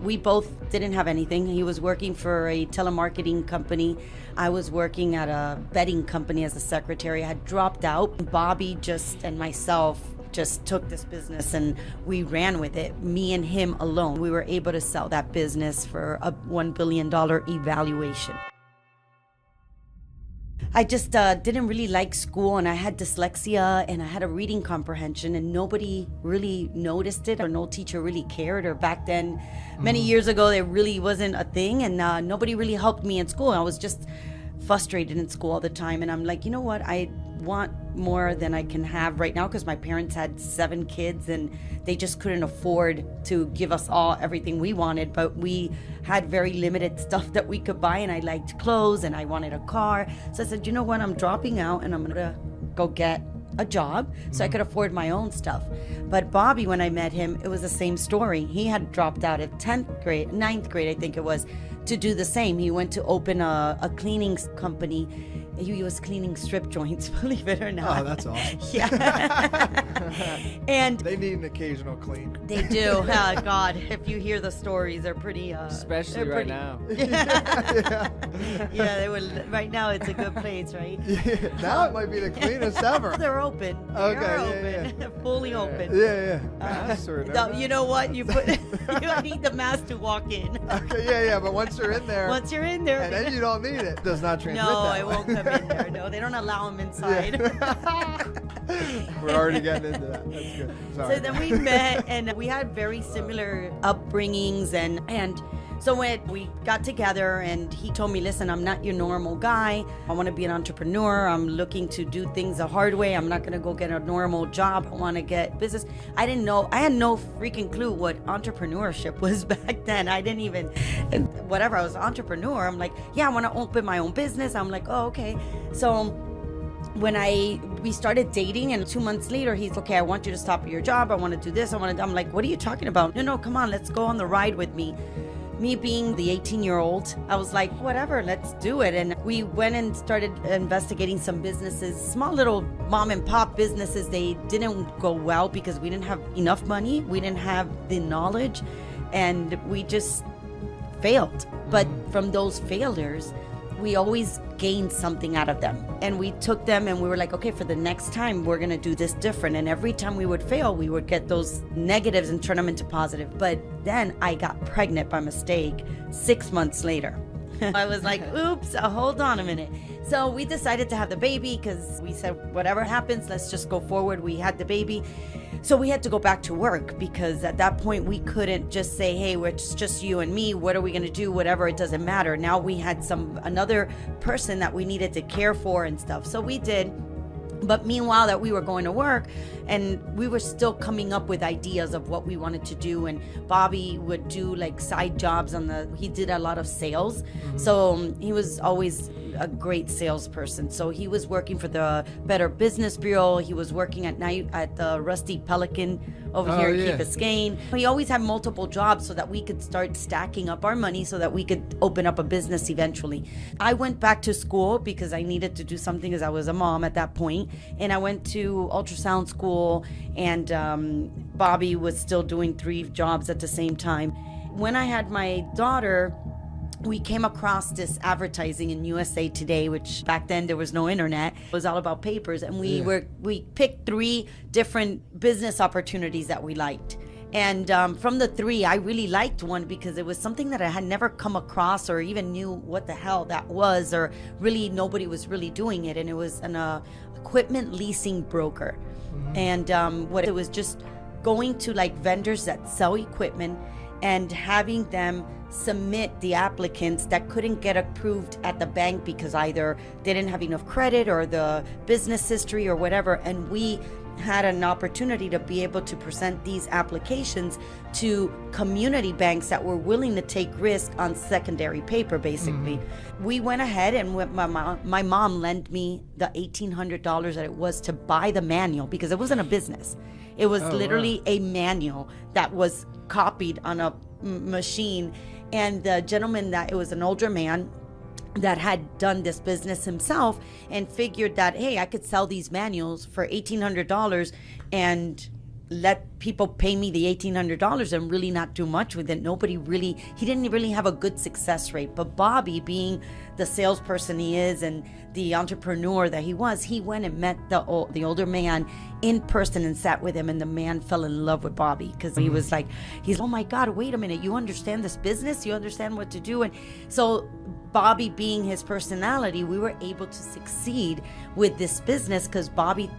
We both didn't have anything. He was working for a telemarketing company. I was working at a betting company as a secretary. I had dropped out. Bobby and myself just took this business and we ran with it. Me and him alone. We were able to sell that business for a $1 billion evaluation. I just didn't really like school, and I had dyslexia and I had a reading comprehension, and nobody really noticed it, or no teacher really cared. Or back then, many years ago, there really wasn't a thing, and nobody really helped me in school. I was just frustrated in school all the time, and I'm like, you know what? I want more than I can have right now, because my parents had 7 kids and they just couldn't afford to give us all everything we wanted, but we had very limited stuff that we could buy, and I liked clothes and I wanted a car. So I said, you know what, I'm dropping out and I'm gonna go get a job so I could afford my own stuff. But Bobby, when I met him, it was the same story. He had dropped out at 9th grade, I think it was, to do the same. He went to open a cleaning company. He was cleaning strip joints, believe it or not. Oh, that's awesome. Yeah. And they need an occasional clean. They do. Oh, God, if you hear the stories, they're pretty... Especially they're right pretty, now. Yeah, they would. Right now, it's a good place, right? Yeah, now it might be the cleanest ever. They're open. Okay, They're yeah, open. yeah. Fully open. Yeah. You know what? You need the mask to walk in. Okay, yeah, but once you're in there... Once you're in there... And then you don't need it. It does not transmit No, that it way. won't come in there. No, they don't allow them inside. Yeah. We're already getting into that. That's good. Sorry. So then we met, and we had very similar upbringings, and so when we got together, and he told me, listen, I'm not your normal guy. I want to be an entrepreneur. I'm looking to do things the hard way. I'm not going to go get a normal job. I want to get business. I didn't know. I had no freaking clue what entrepreneurship was back then. I didn't even, whatever, I was an entrepreneur. I'm like, yeah, I want to open my own business. I'm like, oh, okay. So when we started dating, and 2 months later, he's okay, I want you to stop your job. I want to do this. I'm like, what are you talking about? No, come on, let's go on the ride with me. Me being the 18-year-old, I was like, whatever, let's do it. And we went and started investigating some businesses, small little mom and pop businesses. They didn't go well because we didn't have enough money. We didn't have the knowledge, and we just failed. But from those failures, we always gained something out of them, and we took them and we were like, okay, for the next time we're gonna do this different. And every time we would fail, we would get those negatives and turn them into positive. But then I got pregnant by mistake 6 months later. I was like, oops, hold on a minute. So we decided to have the baby, because we said, whatever happens, let's just go forward. We had the baby. So we had to go back to work, because at that point we couldn't just say, hey, it's just you and me. What are we going to do? Whatever, it doesn't matter. Now we had another person that we needed to care for and stuff. So we did. But meanwhile that we were going to work, and we were still coming up with ideas of what we wanted to do, and Bobby would do like side jobs he did a lot of sales. So he was always a great salesperson. So he was working for the Better Business Bureau. He was working at night at the Rusty Pelican over here in Key Biscayne. He always had multiple jobs so that we could start stacking up our money so that we could open up a business eventually. I went back to school because I needed to do something, because I was a mom at that point, and I went to ultrasound school, and Bobby was still doing 3 jobs at the same time. When I had my daughter, we came across this advertising in USA Today, which back then there was no internet. It was all about papers, and we picked 3 different business opportunities that we liked. And from the 3, I really liked one because it was something that I had never come across or even knew what the hell that was, or really nobody was really doing it. And it was an equipment leasing broker. And what it was, just going to like vendors that sell equipment and having them submit the applicants that couldn't get approved at the bank because either they didn't have enough credit or the business history or whatever. And we had an opportunity to be able to present these applications to community banks that were willing to take risk on secondary paper, basically. We went ahead, and my mom lent me the $1,800 that it was to buy the manual, because it wasn't a business. It was literally a manual that was copied on a machine. And the gentleman, that it was an older man that had done this business himself, and figured that, hey, I could sell these manuals for $1,800 and let people pay me the $1,800 and really not do much with it. He didn't really have a good success rate. But Bobby, being the salesperson he is and the entrepreneur that he was, he went and met the older man in person and sat with him, and the man fell in love with Bobby because he was like, oh my God, wait a minute, you understand this business? You understand what to do? And so Bobby, being his personality, we were able to succeed with this business because Bobby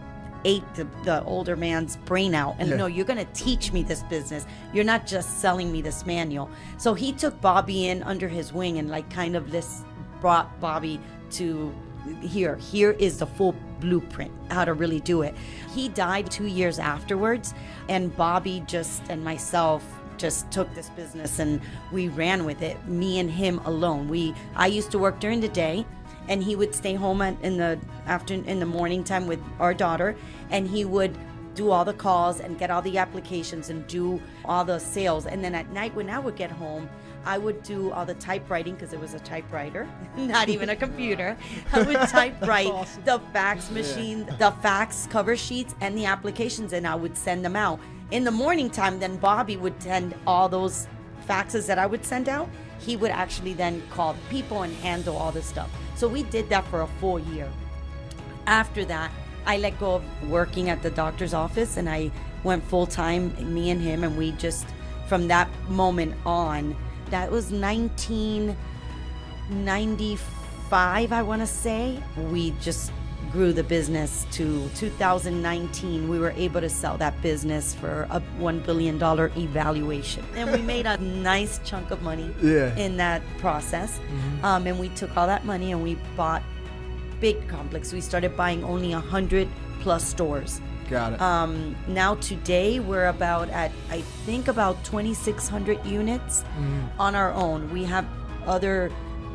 ate the older man's brain out and no, you're going to teach me this business. You're not just selling me this manual. So he took Bobby in under his wing and like kind of brought Bobby to here is the full blueprint how to really do it. He died 2 years afterwards, and Bobby and myself just took this business and we ran with it, me and him alone. I used to work during the day, and he would stay home in the morning time with our daughter, and he would do all the calls and get all the applications and do all the sales. And then at night when I would get home, I would do all the typewriting because it was a typewriter, not even a computer. I would typewrite awesome. The fax machine, the fax cover sheets, and the applications, and I would send them out. In the morning time, then Bobby would send all those faxes that I would send out. He would actually then call people and handle all this stuff. So we did that for a full year. After that, I let go of working at the doctor's office and I went full-time, me and him, and we just, from that moment on, that was 1995, I want to say, we just grew the business to 2019. We were able to sell that business for a $1 billion evaluation. And we made a nice chunk of money in that process. Mm-hmm. And we took all that money and we bought big complex. We started buying only 100 plus stores. Got it. Now today we're about 2,600 units on our own. We have other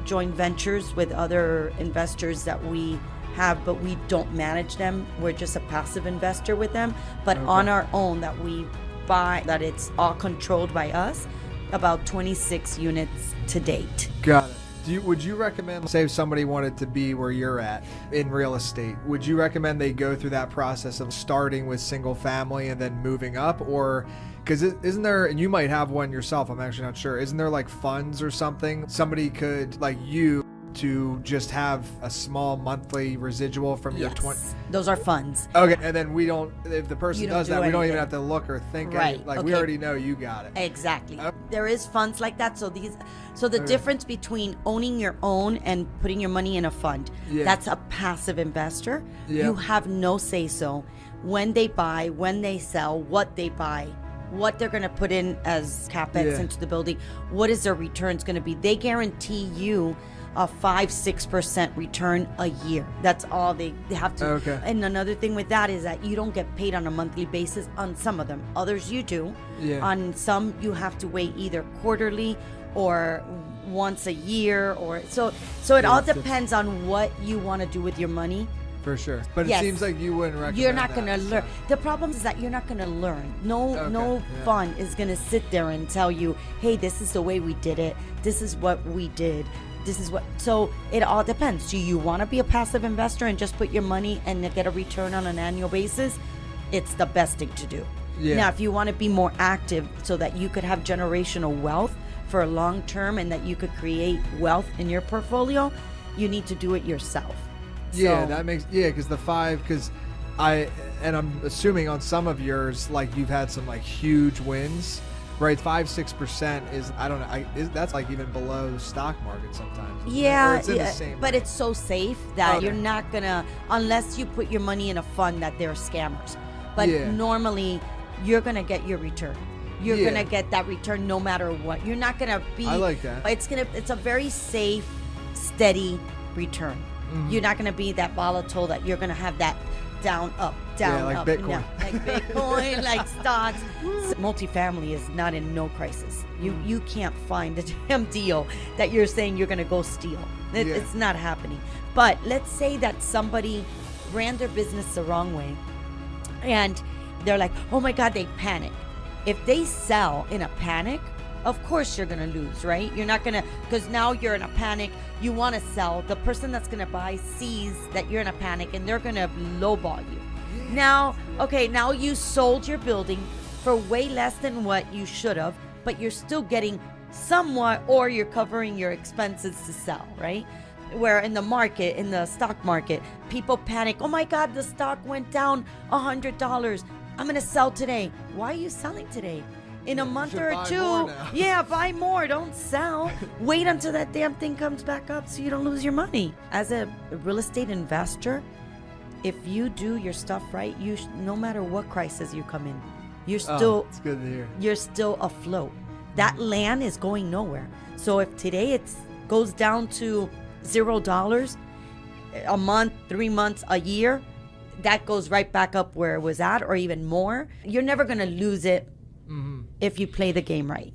joint ventures with other investors that we have, but we don't manage them. We're just a passive investor with them. But on our own that we buy, that it's all controlled by us, about 26 units to date. Got it. Would you recommend, say if somebody wanted to be where you're at in real estate, would you recommend they go through that process of starting with single family and then moving up? Or, because isn't there, and you might have one yourself, I'm actually not sure, isn't there like funds or something somebody could, like you, to just have a small monthly residual from your 20? Those are funds. Okay, and then we don't, if the person does that, we don't even have to look or think. Right. We already know you got it. Exactly. There is funds like that. So the difference between owning your own and putting your money in a fund, that's a passive investor. You have no say-so when they buy, when they sell, what they buy, what they're going to put in as capex into the building, what is their returns going to be. They guarantee you a 5-6% return a year. That's all they have to. Okay. And another thing with that is that you don't get paid on a monthly basis on some of them. Others you do. On some you have to wait either quarterly or once a year, or so it all depends on what you want to do with your money. For sure. But it seems like you wouldn't recommend You're not that, going to learn. The problem is that you're not going to learn. No fund is going to sit there and tell you, hey, this is the way we did it. This is what we did. This is what. So it all depends. Do you want to be a passive investor and just put your money and get a return on an annual basis? It's the best thing to do. Now, if you want to be more active so that you could have generational wealth for a long term and that you could create wealth in your portfolio, you need to do it yourself. That makes, because I'm assuming on some of yours, like you've had some like huge wins, right? 5-6% is, I don't know, that's like even below stock market sometimes. It's in the same but range. it's so safe that you're not gonna, unless you put your money in a fund that they're scammers. But normally you're gonna get your return. You're gonna get that return no matter what. You're not gonna be. I like that. It's a very safe, steady return. You're not gonna be that volatile that you're gonna have that down, up, down, like up. Bitcoin. No, like Bitcoin, like stocks. Multifamily is not in no crisis. You can't find a damn deal that you're saying you're gonna go steal. It's not happening. But let's say that somebody ran their business the wrong way and they're like, oh my God, they panic. If they sell in a panic, of course you're going to lose, right? You're not going to, because now you're in a panic. You want to sell. The person that's going to buy sees that you're in a panic and they're going to lowball you. Now you sold your building for way less than what you should have, but you're still getting somewhat, or you're covering your expenses to sell, right? Where in the stock market, people panic. Oh my God, the stock went down $100. I'm going to sell today. Why are you selling today? In a month or two, buy more. Don't sell. Wait until that damn thing comes back up so you don't lose your money. As a real estate investor, if you do your stuff right, no matter what crisis you come in, you're still, it's good to hear. You're still afloat. That land is going nowhere. So if today it goes down to $0 a month, 3 months, a year, that goes right back up where it was at, or even more. You're never going to lose it if you play the game right.